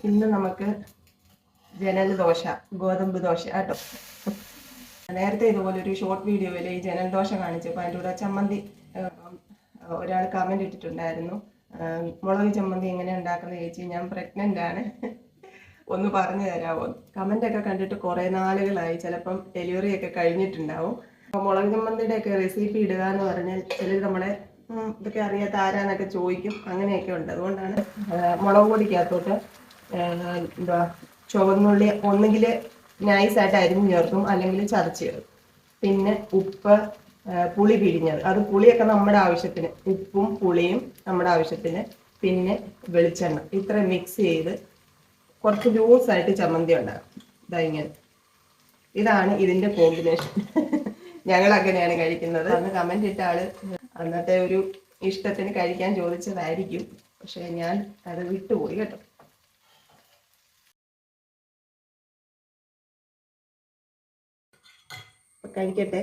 ഇന്ന് നമുക്ക് ജനൽ ദോശ, ഗോതമ്പ് ദോശ കേട്ടോ. നേരത്തെ ഇതുപോലെ ഒരു ഷോർട്ട് വീഡിയോയിൽ ഈ ജനൽ ദോശ കാണിച്ചപ്പോൾ അതിൻ്റെ കൂടെ ചമ്മന്തി ഒരാൾ കമൻറ്റ് ഇട്ടിട്ടുണ്ടായിരുന്നു. മുളക് ചമ്മന്തി എങ്ങനെ ഉണ്ടാക്കുന്നത് ചേച്ചി, ഞാൻ പ്രഗ്നൻ്റ് ആണ്, ഒന്ന് പറഞ്ഞു തരാമോ? കമൻ്റൊക്കെ കണ്ടിട്ട് കുറേ നാളുകളായി, ചിലപ്പം ഡെലിവറി ഒക്കെ കഴിഞ്ഞിട്ടുണ്ടാവും. അപ്പോൾ മുളക് ചമ്മന്തിയുടെ ഒക്കെ റെസിപ്പി ഇടുക എന്ന് പറഞ്ഞാൽ ചിലർ നമ്മളെ ഇതൊക്കെ അറിയാത്ത ആരാന്നൊക്കെ ചോദിക്കും, അങ്ങനെയൊക്കെ ഉണ്ട്. അതുകൊണ്ടാണ് മുളക് പൊടിക്കകത്തോട്ട് എന്താ ചുവന്നുള്ളി ഒന്നുകിൽ നൈസായിട്ട് അരിഞ്ഞു ചേർക്കും, അല്ലെങ്കിൽ ചതച്ച് ചേർക്കും. പിന്നെ ഉപ്പ്, പുളി പിഴിഞ്ഞത്, അത് പുളിയൊക്കെ നമ്മുടെ ആവശ്യത്തിന്, ഉപ്പും പുളിയും നമ്മുടെ ആവശ്യത്തിന്, പിന്നെ വെളിച്ചെണ്ണ, ഇത്ര മിക്സ് ചെയ്ത് കുറച്ച് ലൂസായിട്ട് ചമ്മന്തി ഉണ്ടാക്കും. ഇതാ ഇങ്ങനെ, ഇതാണ് ഇതിന്റെ കോമ്പിനേഷൻ. ഞങ്ങൾ അങ്ങനെയാണ് കഴിക്കുന്നത്. അന്ന് കമന്റ് ഇട്ട ആള് അന്നത്തെ ഒരു ഇഷ്ടത്തിന് കഴിക്കാൻ ചോദിച്ചതായിരിക്കും, പക്ഷെ ഞാൻ അത് വിട്ടുപോയി കേട്ടോ. കഴിക്കട്ടെ.